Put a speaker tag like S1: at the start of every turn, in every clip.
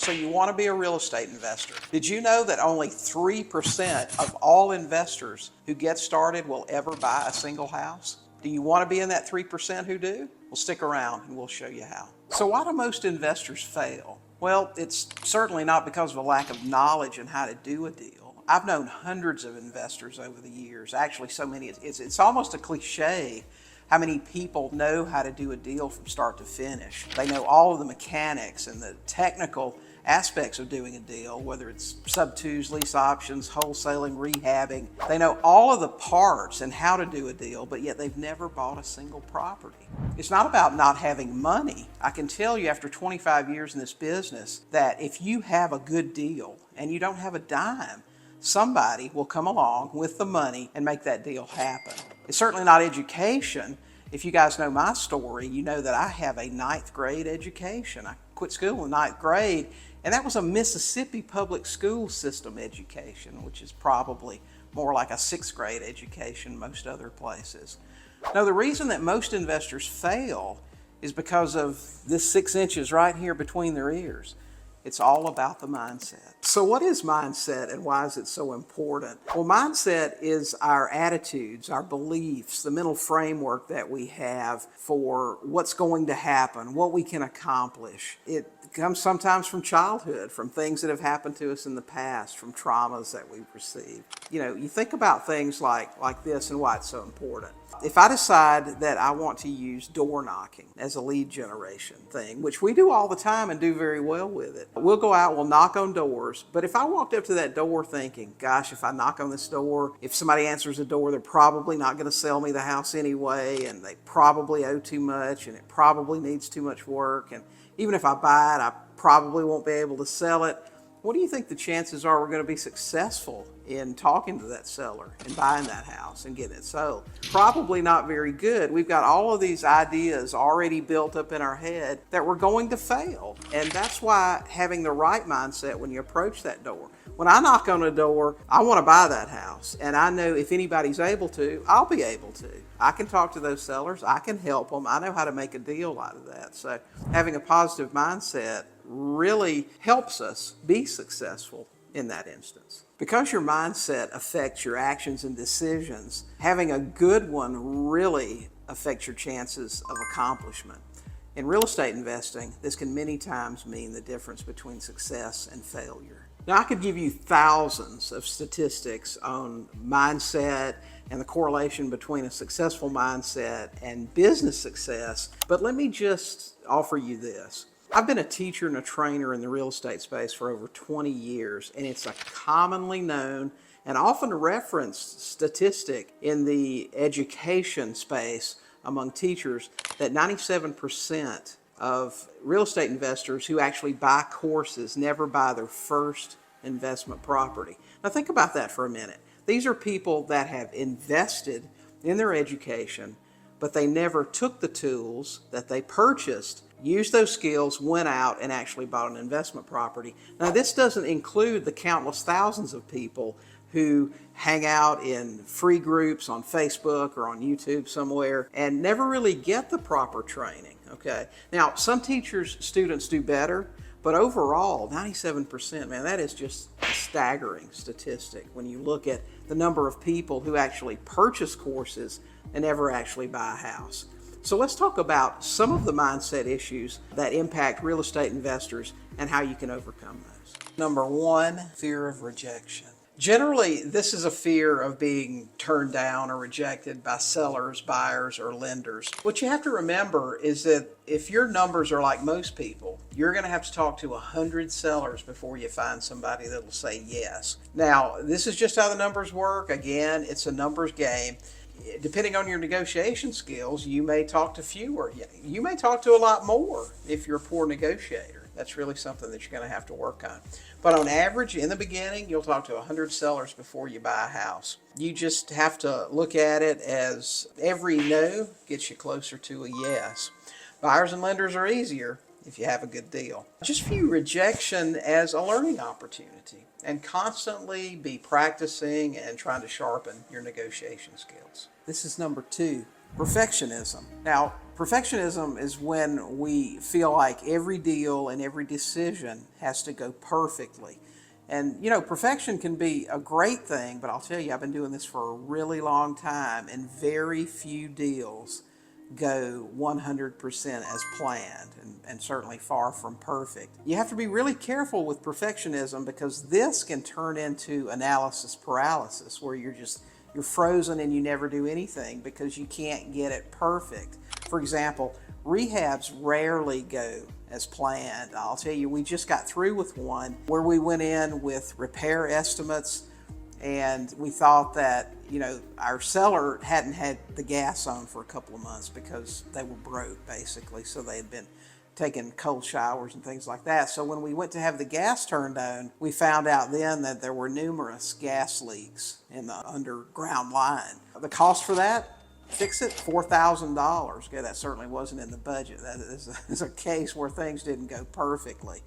S1: So you want to be a real estate investor. Did you know that only 3% of all investors who get started will ever buy a single house? Do you want to be in that 3% who do? Well, stick around and we'll show you how. So why do most investors fail? Well, it's certainly not because of a lack of knowledge in how to do a deal. I've known hundreds of investors over the years, actually so many, it's almost a cliche how many people know how to do a deal from start to finish. They know all of the mechanics and the technical aspects of doing a deal, whether it's sub-twos, lease options, wholesaling, rehabbing. They know all of the parts and how to do a deal, but yet they've never bought a single property. It's not about not having money. I can tell you after 25 years in this business that if you have a good deal and you don't have a dime, somebody will come along with the money and make that deal happen. It's certainly not education. If you guys know my story, you know that I have a 9th grade education. I quit school in 9th grade, and that was a Mississippi public school system education, which is probably more like a 6th grade education most other places. Now, the reason that most investors fail is because of this 6 inches right here between their ears. It's all about the mindset. So what is mindset and why is it so important? Well, mindset is our attitudes, our beliefs, the mental framework that we have for what's going to happen, what we can accomplish. It comes sometimes from childhood, from things that have happened to us in the past, from traumas that we've received. You know, you think about things like this and why it's so important. If I decide that I want to use door knocking as a lead generation thing, which we do all the time and do very well with it, we'll go out, we'll knock on doors, but if I walked up to that door thinking, gosh, if I knock on this door, if somebody answers the door, they're probably not going to sell me the house anyway, and they probably owe too much, and it probably needs too much work, and even if I buy it, I probably won't be able to sell it. What do you think the chances are we're going to be successful in talking to that seller and buying that house and getting it sold? Probably not very good. We've got all of these ideas already built up in our head that we're going to fail. And that's why having the right mindset when you approach that door. When I knock on a door, I want to buy that house. And I know if anybody's able to, I'll be able to. I can talk to those sellers. I can help them. I know how to make a deal out of that. So having a positive mindset really helps us be successful in that instance. Because your mindset affects your actions and decisions, having a good one really affects your chances of accomplishment. In real estate investing, this can many times mean the difference between success and failure. Now, I could give you thousands of statistics on mindset and the correlation between a successful mindset and business success, but let me just offer you this. I've been a teacher and a trainer in the real estate space for over 20 years, and it's a commonly known and often referenced statistic in the education space among teachers that 97% of real estate investors who actually buy courses never buy their first investment property. Now think about that for a minute. These are people that have invested in their education, but they never took the tools that they purchased, used those skills, went out and actually bought an investment property. Now this doesn't include the countless thousands of people who hang out in free groups on Facebook or on YouTube somewhere and never really get the proper training, okay? Now, some teachers, students do better, but overall, 97%, man, that is just a staggering statistic when you look at the number of people who actually purchase courses and never actually buy a house. So let's talk about some of the mindset issues that impact real estate investors and how you can overcome those. Number one, fear of rejection. Generally, this is a fear of being turned down or rejected by sellers, buyers, or lenders. What you have to remember is that if your numbers are like most people, you're going to have to talk to 100 sellers before you find somebody that'll say yes. Now, this is just how the numbers work. Again, it's a numbers game. Depending on your negotiation skills, you may talk to fewer. You may talk to a lot more if you're a poor negotiator. That's really something that you're going to have to work on. But on average, in the beginning, you'll talk to 100 sellers before you buy a house. You just have to look at it as every no gets you closer to a yes. Buyers and lenders are easier if you have a good deal. Just view rejection as a learning opportunity and constantly be practicing and trying to sharpen your negotiation skills. This is number two, Perfectionism. Now, perfectionism is when we feel like every deal and every decision has to go perfectly. And perfection can be a great thing, but I'll tell you, I've been doing this for a really long time, and very few deals go 100% as planned, and certainly far from perfect. You have to be really careful with perfectionism because this can turn into analysis paralysis, where you're frozen and you never do anything because you can't get it perfect. For example, rehabs rarely go as planned. I'll tell you, we just got through with one where we went in with repair estimates, and we thought that our seller hadn't had the gas on for a couple of months because they were broke, basically, so they had been taking cold showers and things like that. So when we went to have the gas turned on, we found out then that there were numerous gas leaks in the underground line. The cost for that, fix it, $4,000. Okay, that certainly wasn't in the budget. That is a case where things didn't go perfectly.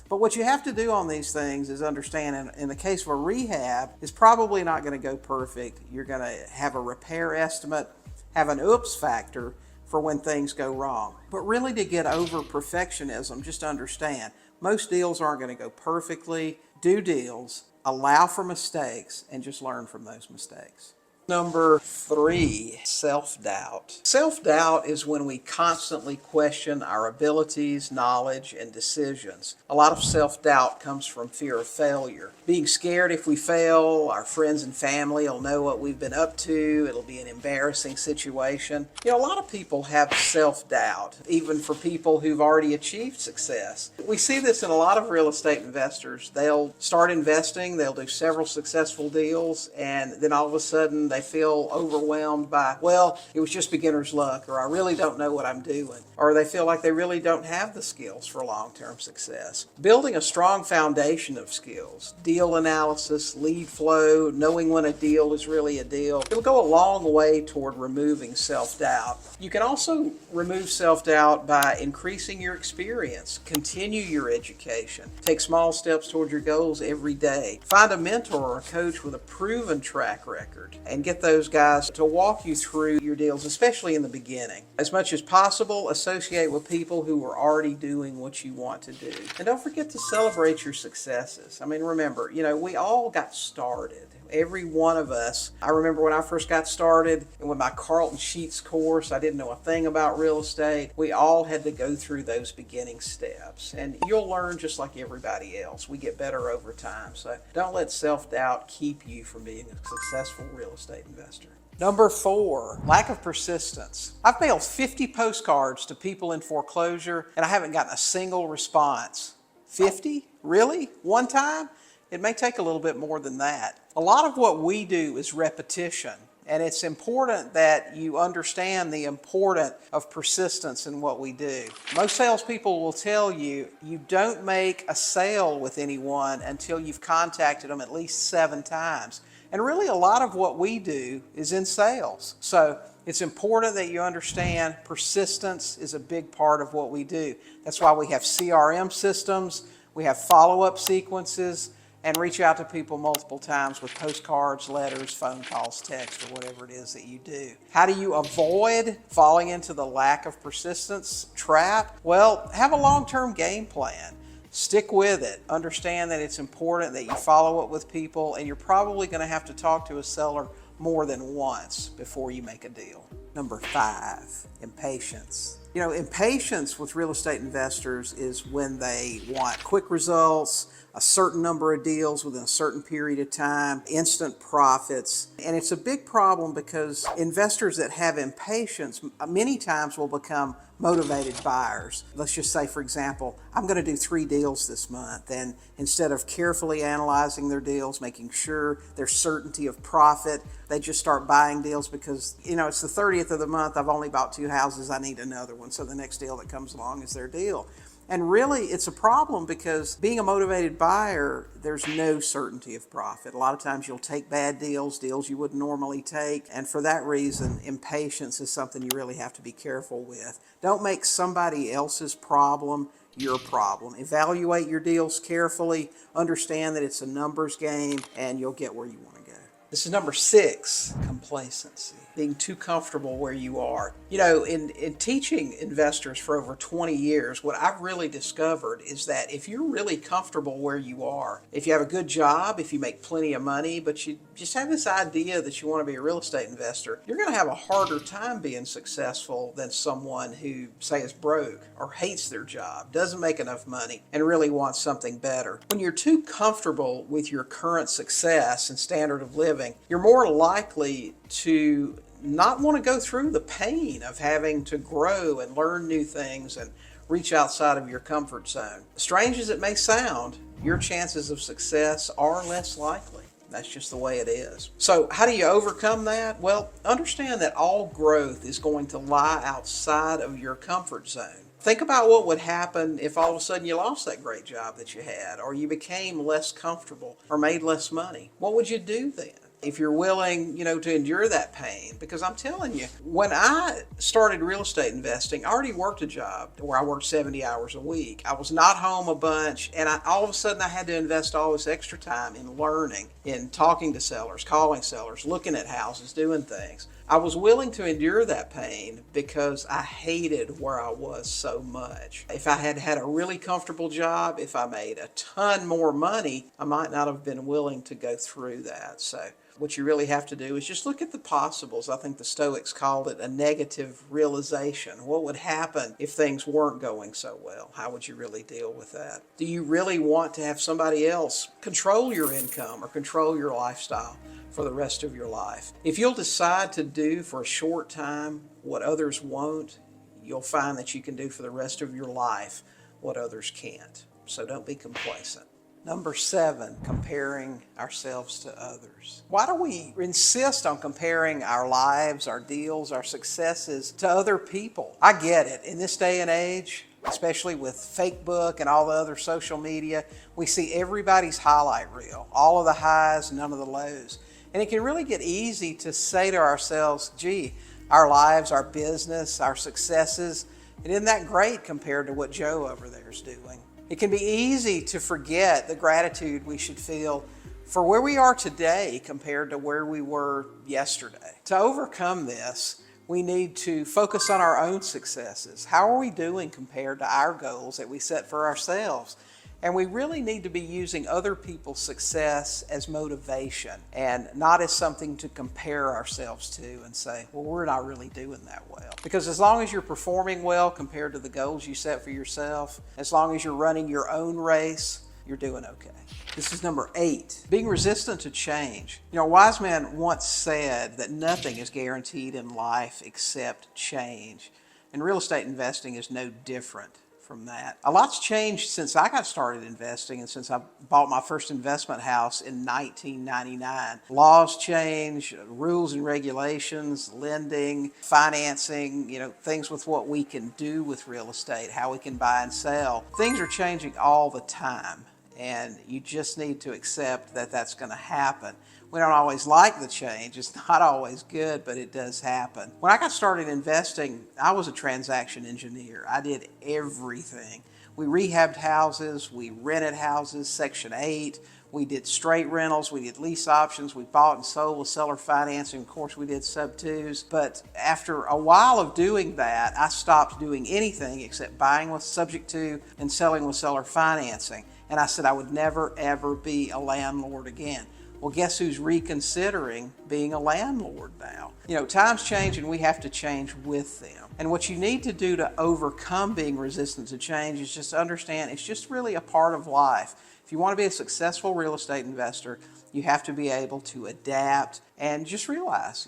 S1: But what you have to do on these things is understand, in the case of a rehab, it's probably not going to go perfect. You're going to have a repair estimate, have an oops factor for when things go wrong. But really, to get over perfectionism, just understand, most deals aren't going to go perfectly. Do deals, allow for mistakes, and just learn from those mistakes. Number 3, self-doubt. Self-doubt is when we constantly question our abilities, knowledge, and decisions. A lot of self-doubt comes from fear of failure. Being scared if we fail, our friends and family will know what we've been up to. It'll be an embarrassing situation. A lot of people have self-doubt, even for people who've already achieved success. We see this in a lot of real estate investors. They'll start investing, they'll do several successful deals, and then all of a sudden they feel overwhelmed by, well, it was just beginner's luck, or I really don't know what I'm doing, or they feel like they really don't have the skills for long-term success. Building a strong foundation of skills, deal analysis, lead flow, knowing when a deal is really a deal, it'll go a long way toward removing self-doubt. You can also remove self-doubt by increasing your experience, continue your education, take small steps toward your goals every day, find a mentor or a coach with a proven track record, and get those guys to walk you through your deals, especially in the beginning. As much as possible, associate with people who are already doing what you want to do. And don't forget to celebrate your successes. I mean, remember, we all got started. Every one of us. I remember when I first got started and with my Carlton Sheets course, I didn't know a thing about real estate. We all had to go through those beginning steps. And you'll learn just like everybody else. We get better over time. So don't let self-doubt keep you from being a successful real estate investor. Number 4, lack of persistence. I've mailed 50 postcards to people in foreclosure, and I haven't gotten a single response. 50? Really? One time? It may take a little bit more than that. A lot of what we do is repetition, and it's important that you understand the importance of persistence in what we do. Most salespeople will tell you, you don't make a sale with anyone until you've contacted them at least 7 times. And really, a lot of what we do is in sales. So it's important that you understand persistence is a big part of what we do. That's why we have CRM systems, we have follow-up sequences, and reach out to people multiple times with postcards, letters, phone calls, text, or whatever it is that you do. How do you avoid falling into the lack of persistence trap? Well, have a long-term game plan. Stick with it. Understand that it's important that you follow up with people, and you're probably going to have to talk to a seller more than once before you make a deal. Number 5, impatience. Impatience with real estate investors is when they want quick results, a certain number of deals within a certain period of time, instant profits. And it's a big problem because investors that have impatience many times will become motivated buyers. Let's just say, for example, I'm going to do 3 deals this month, and instead of carefully analyzing their deals, making sure there's certainty of profit, they just start buying deals because, it's the 30th of the month, I've only bought 2 houses, I need another one, so the next deal that comes along is their deal. And really, it's a problem because being a motivated buyer, there's no certainty of profit. A lot of times you'll take bad deals you wouldn't normally take. And for that reason, impatience is something you really have to be careful with. Don't make somebody else's problem your problem. Evaluate your deals carefully. Understand that it's a numbers game, and you'll get where you want to go. This is number 6, complacency. Being too comfortable where you are. You know, in teaching investors for over 20 years, what I've really discovered is that if you're really comfortable where you are, if you have a good job, if you make plenty of money, but you just have this idea that you want to be a real estate investor, you're going to have a harder time being successful than someone who, say, is broke or hates their job, doesn't make enough money, and really wants something better. When you're too comfortable with your current success and standard of living, you're more likely to not want to go through the pain of having to grow and learn new things and reach outside of your comfort zone. Strange as it may sound, your chances of success are less likely. That's just the way it is. So how do you overcome that? Well, understand that all growth is going to lie outside of your comfort zone. Think about what would happen if all of a sudden you lost that great job that you had, or you became less comfortable or made less money. What would you do then? If you're willing, to endure that pain. Because I'm telling you, when I started real estate investing, I already worked a job where I worked 70 hours a week. I was not home a bunch, and all of a sudden I had to invest all this extra time in learning, in talking to sellers, calling sellers, looking at houses, doing things. I was willing to endure that pain because I hated where I was so much. If I had had a really comfortable job, if I made a ton more money, I might not have been willing to go through that. So what you really have to do is just look at the possibles. I think the Stoics called it a negative realization. What would happen if things weren't going so well? How would you really deal with that? Do you really want to have somebody else control your income or control your lifestyle for the rest of your life? If you'll decide to do for a short time what others won't, you'll find that you can do for the rest of your life what others can't. So don't be complacent. Number 7, comparing ourselves to others. Why do we insist on comparing our lives, our deals, our successes to other people? I get it. In this day and age, especially with Facebook and all the other social media, we see everybody's highlight reel, all of the highs, none of the lows. And it can really get easy to say to ourselves, gee, our lives, our business, our successes, it isn't that great compared to what Joe over there is doing. It can be easy to forget the gratitude we should feel for where we are today compared to where we were yesterday. To overcome this, we need to focus on our own successes. How are we doing compared to our goals that we set for ourselves? And we really need to be using other people's success as motivation and not as something to compare ourselves to and say, well, we're not really doing that well. Because as long as you're performing well compared to the goals you set for yourself, as long as you're running your own race, you're doing okay. This is number 8, being resistant to change. A wise man once said that nothing is guaranteed in life except change. And real estate investing is no different from that. A lot's changed since I got started investing and since I bought my first investment house in 1999. Laws change, rules and regulations, lending, financing, things with what we can do with real estate, how we can buy and sell. Things are changing all the time, and you just need to accept that that's going to happen. We don't always like the change. It's not always good, but it does happen. When I got started investing, I was a transaction engineer. I did everything. We rehabbed houses, we rented houses, Section 8, we did straight rentals, we did lease options, we bought and sold with seller financing, of course we did sub-2s. But after a while of doing that, I stopped doing anything except buying with subject to and selling with seller financing. And I said I would never ever be a landlord again. Well, guess who's reconsidering being a landlord now? Times change and we have to change with them. And what you need to do to overcome being resistant to change is just understand it's just really a part of life. If you want to be a successful real estate investor, you have to be able to adapt and just realize,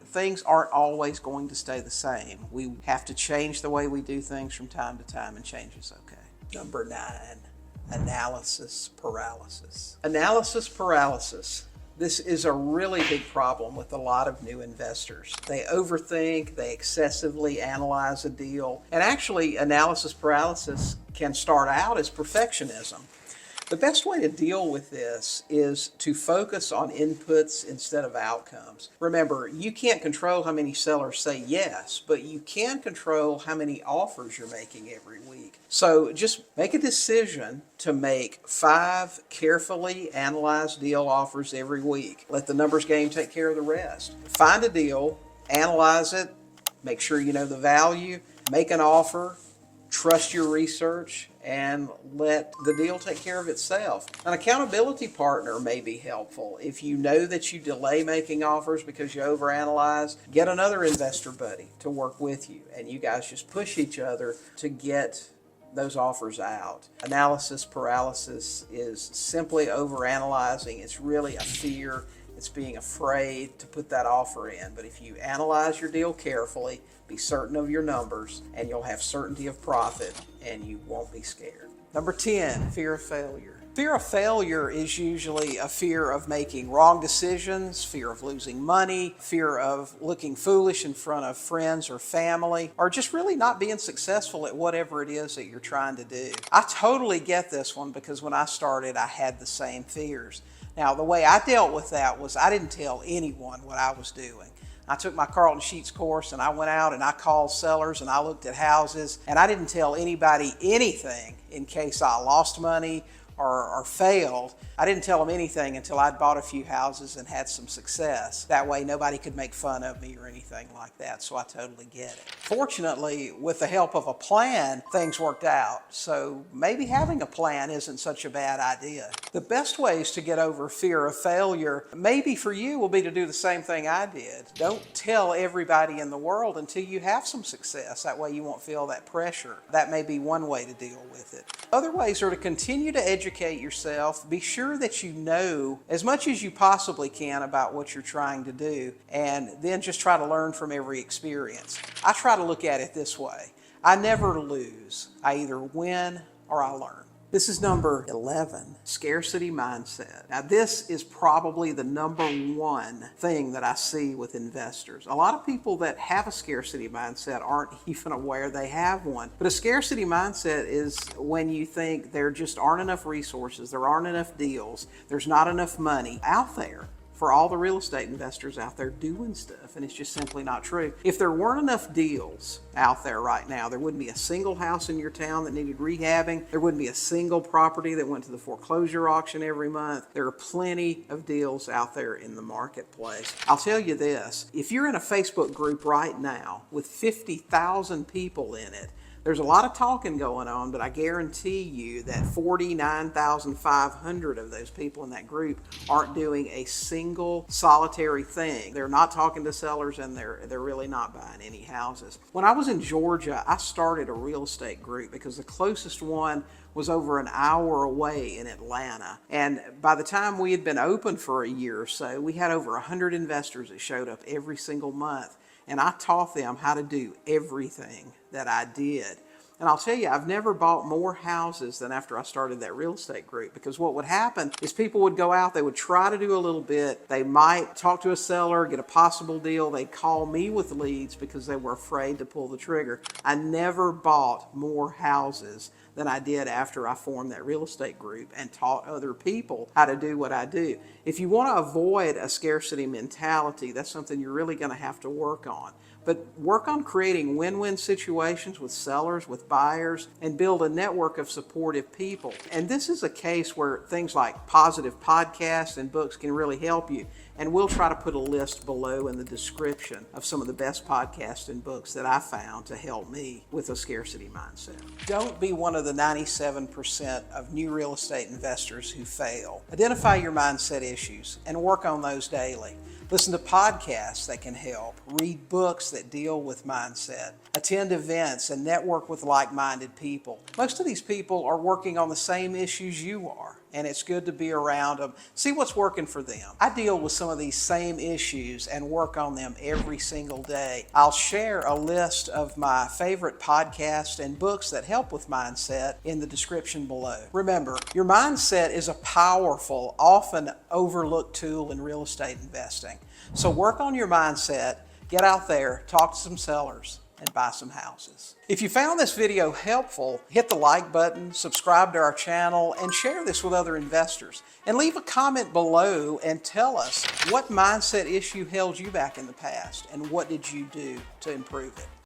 S1: things aren't always going to stay the same. We have to change the way we do things from time to time, and change is okay. Number 9. Analysis paralysis. Analysis paralysis. This is a really big problem with a lot of new investors. They overthink, they excessively analyze a deal, and actually analysis paralysis can start out as perfectionism. The best way to deal with this is to focus on inputs instead of outcomes. Remember, you can't control how many sellers say yes, but you can control how many offers you're making every week. So just make a decision to make 5 carefully analyzed deal offers every week. Let the numbers game take care of the rest. Find a deal, analyze it, make sure you know the value, make an offer, trust your research, and let the deal take care of itself. An accountability partner may be helpful. If you know that you delay making offers because you overanalyze, get another investor buddy to work with you, and you guys just push each other to get those offers out. Analysis paralysis is simply overanalyzing. It's really a fear. It's being afraid to put that offer in. But if you analyze your deal carefully, be certain of your numbers, and you'll have certainty of profit, and you won't be scared. Number 10, fear of failure. Fear of failure is usually a fear of making wrong decisions, fear of losing money, fear of looking foolish in front of friends or family, or just really not being successful at whatever it is that you're trying to do. I totally get this one because when I started, I had the same fears. Now, the way I dealt with that was I didn't tell anyone what I was doing. I took my Carlton Sheets course and I went out and I called sellers and I looked at houses, and I didn't tell anybody anything in case I lost money or failed. I didn't tell them anything until I'd bought a few houses and had some success. That way nobody could make fun of me or anything like that, so I totally get it. Fortunately, with the help of a plan, things worked out. So maybe having a plan isn't such a bad idea. The best ways to get over fear of failure, maybe for you, will be to do the same thing I did. Don't tell everybody in the world until you have some success. That way you won't feel that pressure. That may be one way to deal with it. Other ways are to continue to educate yourself. Be sure that you know as much as you possibly can about what you're trying to do, and then just try to learn from every experience. I try to look at it this way. I never lose. I either win or I learn. This is number 11, scarcity mindset. Now, this is probably the number one thing that I see with investors. A lot of people that have a scarcity mindset aren't even aware they have one. But a scarcity mindset is when you think there just aren't enough resources, there aren't enough deals, there's not enough money out there for all the real estate investors out there doing stuff, and it's just simply not true. If there weren't enough deals out there right now, there wouldn't be a single house in your town that needed rehabbing. There wouldn't be a single property that went to the foreclosure auction every month. There are plenty of deals out there in the marketplace. I'll tell you this, if you're in a Facebook group right now with 50,000 people in it, there's a lot of talking going on, but I guarantee you that 49,500 of those people in that group aren't doing a single solitary thing. They're not talking to sellers, and they're really not buying any houses. When I was in Georgia, I started a real estate group because the closest one was over an hour away in Atlanta. And by the time we had been open for a year or so, we had over 100 investors that showed up every single month. And I taught them how to do everything that I did. And I'll tell you, I've never bought more houses than after I started that real estate group, because what would happen is people would go out, they would try to do a little bit, they might talk to a seller, get a possible deal, they'd call me with leads because they were afraid to pull the trigger. I never bought more houses than I did after I formed that real estate group and taught other people how to do what I do. If you want to avoid a scarcity mentality, that's something you're really going to have to work on. But work on creating win-win situations with sellers, with buyers, and build a network of supportive people. And this is a case where things like positive podcasts and books can really help you. And we'll try to put a list below in the description of some of the best podcasts and books that I found to help me with a scarcity mindset. Don't be one of the 97% of new real estate investors who fail. Identify your mindset issues and work on those daily. Listen to podcasts that can help. Read books that deal with mindset. Attend events and network with like-minded people. Most of these people are working on the same issues you are, and it's good to be around them. See what's working for them. I deal with some of these same issues and work on them every single day. I'll share a list of my favorite podcasts and books that help with mindset in the description below. Remember, your mindset is a powerful, often overlooked tool in real estate investing. So work on your mindset, get out there, talk to some sellers, and buy some houses. If you found this video helpful, hit the like button, subscribe to our channel, and share this with other investors. And leave a comment below and tell us what mindset issue held you back in the past and what did you do to improve it.